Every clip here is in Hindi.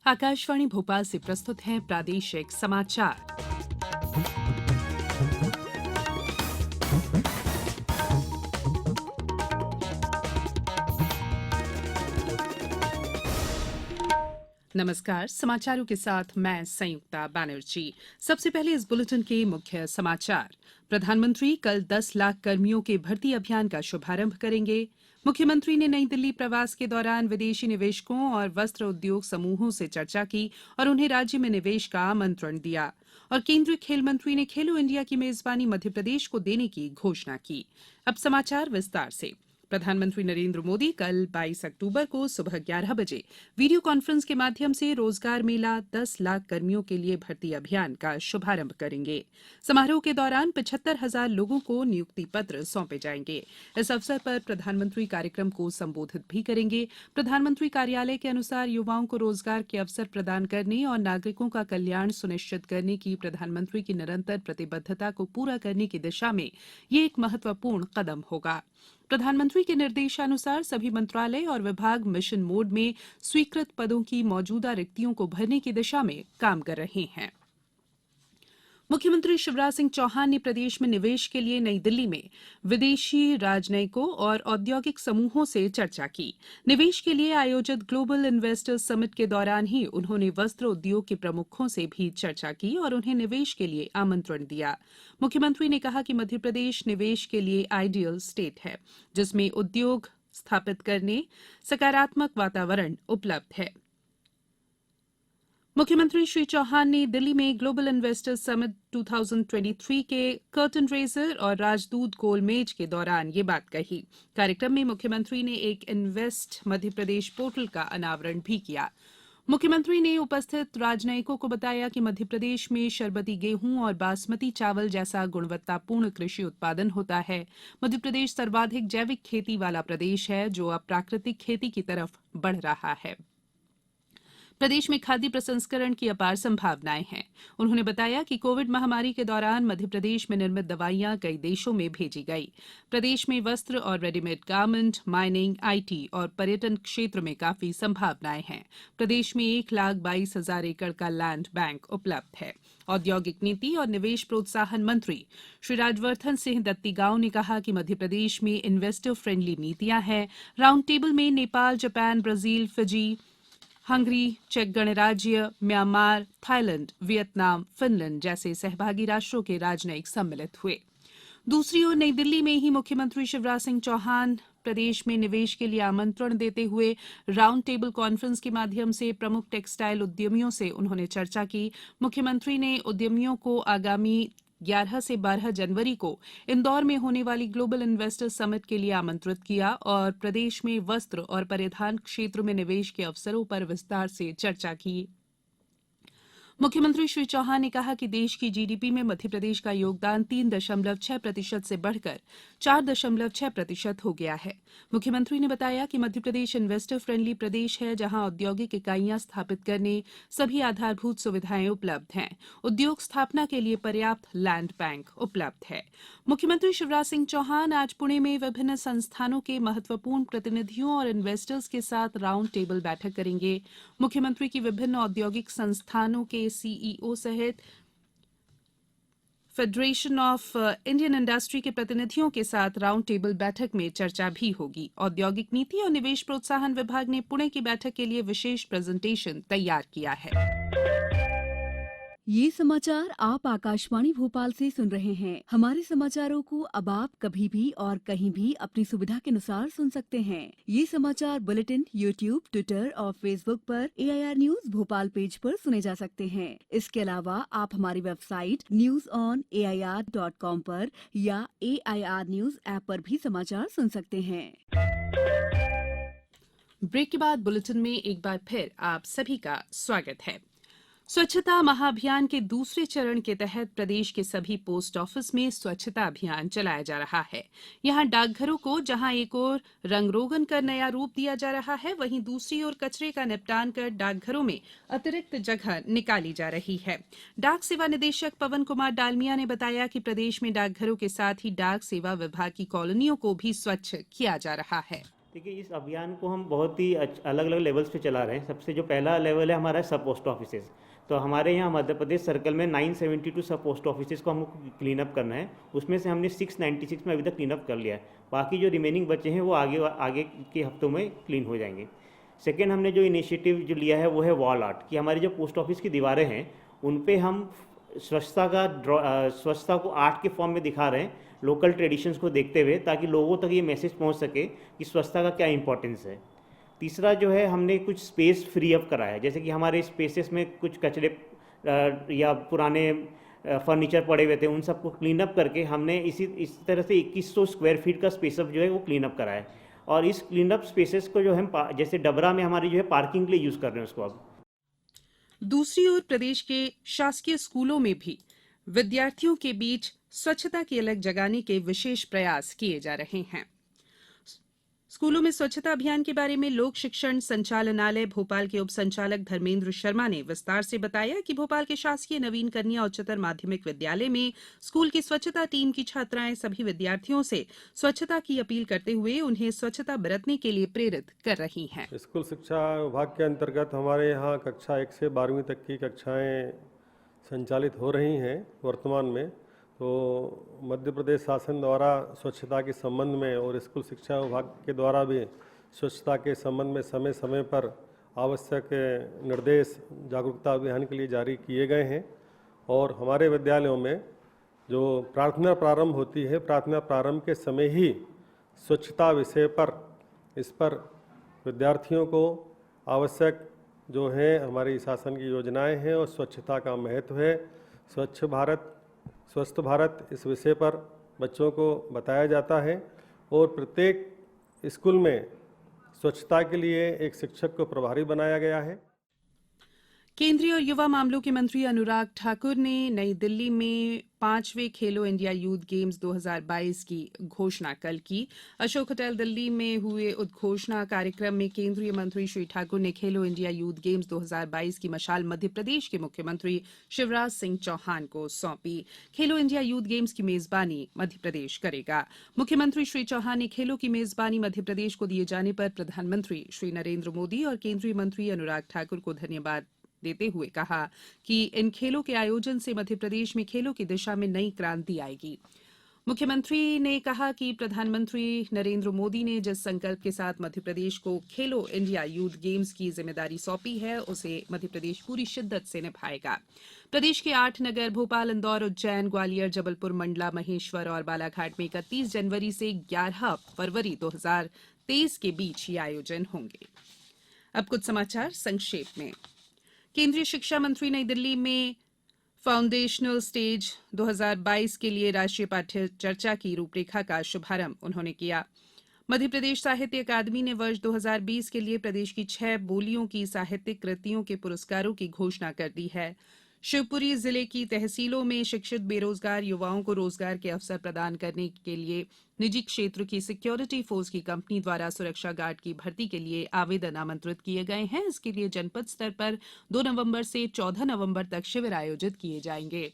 आकाशवाणी भोपाल से प्रस्तुत हैं प्रादेशिक समाचार। नमस्कार, समाचारों के साथ मैं संयुक्ता बैनर्जी। सबसे पहले इस बुलेटिन के मुख्य समाचार। प्रधानमंत्री कल 10 लाख कर्मियों के भर्ती अभियान का शुभारंभ करेंगे। मुख्यमंत्री ने नई दिल्ली प्रवास के दौरान विदेशी निवेशकों और वस्त्र उद्योग समूहों से चर्चा की और उन्हें राज्य में निवेश का आमंत्रण दिया। और केंद्रीय खेल मंत्री ने खेलो इंडिया की मेजबानी मध्यप्रदेश को देने की घोषणा की। अब समाचार विस्तार से। प्रधानमंत्री नरेंद्र मोदी कल 22 अक्टूबर को सुबह 11 बजे वीडियो कॉन्फ्रेंस के माध्यम से रोजगार मेला 10 लाख कर्मियों के लिए भर्ती अभियान का शुभारंभ करेंगे। समारोह के दौरान 75,000 लोगों को नियुक्ति पत्र सौंपे जाएंगे। इस अवसर पर प्रधानमंत्री कार्यक्रम को संबोधित भी करेंगे। प्रधानमंत्री कार्यालय के अनुसार युवाओं को रोजगार के अवसर प्रदान करने और नागरिकों का कल्याण सुनिश्चित करने की प्रधानमंत्री की निरंतर प्रतिबद्धता को पूरा करने की दिशा में ये एक महत्वपूर्ण कदम होगा। प्रधानमंत्री के निर्देशानुसार सभी मंत्रालय और विभाग मिशन मोड में स्वीकृत पदों की मौजूदा रिक्तियों को भरने की दिशा में काम कर रहे हैं। मुख्यमंत्री शिवराज सिंह चौहान ने प्रदेश में निवेश के लिए नई दिल्ली में विदेशी राजनयिकों और औद्योगिक समूहों से चर्चा की। निवेश के लिए आयोजित ग्लोबल इन्वेस्टर्स समिट के दौरान ही उन्होंने वस्त्र उद्योग के प्रमुखों से भी चर्चा की और उन्हें निवेश के लिए आमंत्रण दिया। मुख्यमंत्री ने कहा कि मध्यप्रदेश निवेश के लिए आइडियल स्टेट है, जिसमें उद्योग स्थापित करने सकारात्मक वातावरण उपलब्ध है। मुख्यमंत्री श्री चौहान ने दिल्ली में ग्लोबल इन्वेस्टर्स समिट 2023 के कर्टन रेजर और राजदूत गोलमेज के दौरान ये बात कही। कार्यक्रम में मुख्यमंत्री ने एक इन्वेस्ट मध्यप्रदेश पोर्टल का अनावरण भी किया। मुख्यमंत्री ने उपस्थित राजनयिकों को बताया कि मध्यप्रदेश में शरबती गेहूं और बासमती चावल जैसा गुणवत्तापूर्ण कृषि उत्पादन होता है। मध्यप्रदेश सर्वाधिक जैविक खेती वाला प्रदेश है, जो अब प्राकृतिक खेती की तरफ बढ़ रहा है। प्रदेश में खाद्य प्रसंस्करण की अपार संभावनाएं हैं। उन्होंने बताया कि कोविड महामारी के दौरान मध्यप्रदेश में निर्मित दवाइयां कई देशों में भेजी गई। प्रदेश में वस्त्र और रेडीमेड गारमेंट, माइनिंग, आईटी और पर्यटन क्षेत्र में काफी संभावनाएं हैं। प्रदेश में 1,22,000 एकड़ का लैंड बैंक उपलब्ध है। औद्योगिक नीति और निवेश प्रोत्साहन मंत्री श्री राजवर्धन सिंह दत्तीगांव ने कहा कि मध्यप्रदेश में इन्वेस्टर फ्रेंडली नीतियां हैं। राउंड टेबल में Nepal, Japan, Brazil, Fiji, Hungary, चेक गणराज्य, म्यांमार, थाईलैंड, वियतनाम, फिनलैंड जैसे सहभागी राष्ट्रों के राजनयिक सम्मिलित हुए। दूसरी ओर नई दिल्ली में ही मुख्यमंत्री शिवराज सिंह चौहान प्रदेश में निवेश के लिए आमंत्रण देते हुए राउंड टेबल कॉन्फ्रेंस के माध्यम से प्रमुख टेक्सटाइल उद्यमियों से उन्होंने चर्चा की। मुख्यमंत्री ने उद्यमियों को आगामी 11 से 12 जनवरी को इंदौर में होने वाली ग्लोबल इन्वेस्टर समिट के लिए आमंत्रित किया और प्रदेश में वस्त्र और परिधान क्षेत्र में निवेश के अवसरों पर विस्तार से चर्चा की। मुख्यमंत्री श्री चौहान ने कहा कि देश की जीडीपी में मध्यप्रदेश का योगदान 3.6% से बढ़कर 4.6% हो गया है। मुख्यमंत्री ने बताया कि मध्यप्रदेश इन्वेस्टर फ्रेंडली प्रदेश है, जहां औद्योगिक इकाइयां स्थापित करने सभी आधारभूत सुविधाएं उपलब्ध हैं। उद्योग स्थापना के लिए पर्याप्त लैंड बैंक उपलब्ध है। मुख्यमंत्री शिवराज सिंह चौहान आज पुणे में विभिन्न संस्थानों के महत्वपूर्ण प्रतिनिधियों और इन्वेस्टर्स के साथ राउंड टेबल बैठक करेंगे। मुख्यमंत्री की विभिन्न औद्योगिक संस्थानों के सीईओ सहित फेडरेशन ऑफ इंडियन इंडस्ट्री के प्रतिनिधियों के साथ राउंड टेबल बैठक में चर्चा भी होगी। औद्योगिक नीति और निवेश प्रोत्साहन विभाग ने पुणे की बैठक के लिए विशेष प्रेजेंटेशन तैयार किया है। ये समाचार आप आकाशवाणी भोपाल से सुन रहे हैं। हमारे समाचारों को अब आप कभी भी और कहीं भी अपनी सुविधा के अनुसार सुन सकते हैं। ये समाचार बुलेटिन यूट्यूब, ट्विटर और फेसबुक पर AIR न्यूज भोपाल पेज पर सुने जा सकते हैं। इसके अलावा आप हमारी वेबसाइट news.air.com पर या AIR न्यूज ऐप पर भी समाचार सुन सकते हैं। ब्रेक के बाद बुलेटिन में एक बार फिर आप सभी का स्वागत है। स्वच्छता महाअभियान के दूसरे चरण के तहत प्रदेश के सभी पोस्ट ऑफिस में स्वच्छता अभियान चलाया जा रहा है। यहां डाकघरों को जहां एक ओर रंग रोगन कर नया रूप दिया जा रहा है, वहीं दूसरी ओर कचरे का निपटान कर डाकघरों में अतिरिक्त जगह निकाली जा रही है। डाक सेवा निदेशक पवन कुमार डालमिया ने बताया कि प्रदेश में डाकघरों के साथ ही डाक सेवा विभाग की कॉलोनियों को भी स्वच्छ किया जा रहा है। देखिए, इस अभियान को हम बहुत ही अलग अलग लेवल्स पे चला रहे हैं। सबसे जो पहला लेवल है हमारा सब पोस्ट ऑफिसेज। तो हमारे यहाँ मध्य प्रदेश सर्कल में 972 सब पोस्ट ऑफिसेज को हमको क्लीन अप करना है। उसमें से हमने 696 में अभी तक क्लीन अप कर लिया है। बाकी जो रिमेनिंग बचे हैं वो आगे आगे के हफ्तों में क्लीन हो जाएंगे। सेकेंड, हमने जो इनिशिएटिव जो लिया है वो है वॉल आर्ट, कि हमारी जो पोस्ट ऑफिस की दीवारें हैं उन पे हम स्वच्छता को आर्ट के फॉर्म में दिखा रहे हैं, लोकल ट्रेडिशंस को देखते हुए, ताकि लोगों तक ये मैसेज पहुंच सके कि स्वच्छता का क्या इंपॉर्टेंस है। तीसरा जो है, हमने कुछ स्पेस फ्री अप करा है, जैसे कि हमारे स्पेसेस में कुछ कचरे या पुराने फर्नीचर पड़े हुए थे, उन सबको क्लीन अप करके हमने इस तरह से 2100 स्क्वायर फीट का स्पेसअप जो है वो क्लीन अप करा है। और इस क्लीन अप स्पेसेस को जो हम जैसे डबरा में हमारी जो है पार्किंग के लिए यूज़ कर रहे हैं उसको अब। दूसरी ओर प्रदेश के शासकीय स्कूलों में भी विद्यार्थियों के बीच स्वच्छता की अलग जगाने के विशेष प्रयास किए जा रहे हैं। स्कूलों में स्वच्छता अभियान के बारे में लोक शिक्षण संचालनालय भोपाल के उप संचालक धर्मेंद्र शर्मा ने विस्तार से बताया कि भोपाल के शासकीय नवीन कन्या उच्चतर माध्यमिक विद्यालय में स्कूल की स्वच्छता टीम की छात्राएं सभी विद्यार्थियों से स्वच्छता की अपील करते हुए उन्हें स्वच्छता बरतने के लिए प्रेरित कर रही हैं। स्कूल शिक्षा विभाग के अंतर्गत हमारे यहाँ कक्षा 1 से 12वीं तक की कक्षाएं संचालित हो रही हैं वर्तमान में। तो मध्य प्रदेश शासन द्वारा स्वच्छता के संबंध में और स्कूल शिक्षा विभाग के द्वारा भी स्वच्छता के संबंध में समय समय पर आवश्यक निर्देश जागरूकता अभियान के लिए जारी किए गए हैं। और हमारे विद्यालयों में जो प्रार्थना प्रारंभ होती है, प्रार्थना प्रारंभ के समय ही स्वच्छता विषय पर इस पर विद्यार्थियों को आवश्यक जो है हमारी शासन की योजनाएं हैं और स्वच्छता का महत्व है, स्वच्छ भारत स्वस्थ भारत, इस विषय पर बच्चों को बताया जाता है। और प्रत्येक स्कूल में स्वच्छता के लिए एक शिक्षक को प्रभारी बनाया गया है। केंद्रीय और युवा मामलों के मंत्री अनुराग ठाकुर ने नई दिल्ली में 5वें खेलो इंडिया यूथ गेम्स 2022 की घोषणा कल की। अशोक होटल दिल्ली में हुए उद्घोषणा कार्यक्रम में केंद्रीय मंत्री श्री ठाकुर ने खेलो इंडिया यूथ गेम्स 2022 की मशाल मध्य प्रदेश के मुख्यमंत्री शिवराज सिंह चौहान को सौंपी। खेलो इंडिया यूथ गेम्स की मेजबानी मध्य प्रदेश करेगा। मुख्यमंत्री श्री चौहान ने खेलों की मेजबानी मध्य प्रदेश को दिए जाने पर प्रधानमंत्री श्री नरेंद्र मोदी और केंद्रीय मंत्री अनुराग ठाकुर को धन्यवाद देते हुए कहा कि इन खेलों के आयोजन से मध्य प्रदेश में खेलों की दिशा में नई क्रांति आएगी। मुख्यमंत्री ने कहा कि प्रधानमंत्री नरेंद्र मोदी ने जिस संकल्प के साथ मध्य प्रदेश को खेलो इंडिया यूथ गेम्स की जिम्मेदारी सौंपी है, उसे मध्य प्रदेश पूरी शिद्दत से निभाएगा। प्रदेश के 8 नगर भोपाल, इंदौर, उज्जैन, ग्वालियर, जबलपुर, मंडला, महेश्वर और बालाघाट में 31 जनवरी से 11 फरवरी 2023 के बीच ये आयोजन होंगे। अब कुछ समाचार संक्षेप में। केंद्रीय शिक्षा मंत्री नई दिल्ली में फाउंडेशनल स्टेज 2022 के लिए राष्ट्रीय पाठ्य चर्चा की रूपरेखा का शुभारंभ उन्होंने किया। मध्य प्रदेश साहित्य अकादमी ने वर्ष 2020 के लिए प्रदेश की 6 बोलियों की साहित्यिक कृतियों के पुरस्कारों की घोषणा कर दी है। शिवपुरी जिले की तहसीलों में शिक्षित बेरोजगार युवाओं को रोजगार के अवसर प्रदान करने के लिए निजी क्षेत्र की सिक्योरिटी फोर्स की कंपनी द्वारा सुरक्षा गार्ड की भर्ती के लिए आवेदन आमंत्रित किए गए हैं। इसके लिए जनपद स्तर पर 2 नवंबर से 14 नवंबर तक शिविर आयोजित किए जाएंगे।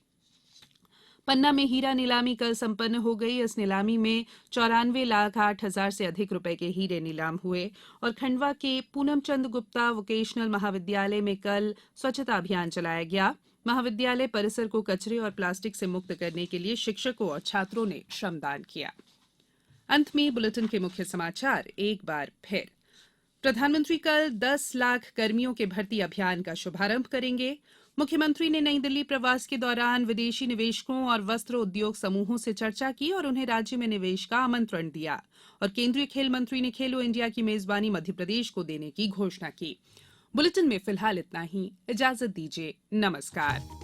पन्ना में हीरा नीलामी कल संपन्न हो गई। इस नीलामी में 94,08,000 से अधिक रुपए के हीरे नीलाम हुए। और खंडवा के पूनमचंद गुप्ता वोकेशनल महाविद्यालय में कल स्वच्छता अभियान चलाया गया। महाविद्यालय परिसर को कचरे और प्लास्टिक से मुक्त करने के लिए शिक्षकों और छात्रों ने श्रमदान किया। अंत में बुलेटिन के मुख्य समाचार एक बार फिर। प्रधानमंत्री कल 10 लाख कर्मियों के भर्ती अभियान का शुभारंभ करेंगे। मुख्यमंत्री ने नई दिल्ली प्रवास के दौरान विदेशी निवेशकों और वस्त्र उद्योग समूहों से चर्चा की और उन्हें राज्य में निवेश का आमंत्रण दिया। और केंद्रीय खेल मंत्री ने खेलो इंडिया की मेजबानी मध्य प्रदेश को देने की घोषणा की। बुलेटिन में फिलहाल इतना ही। इजाजत दीजिए। नमस्कार।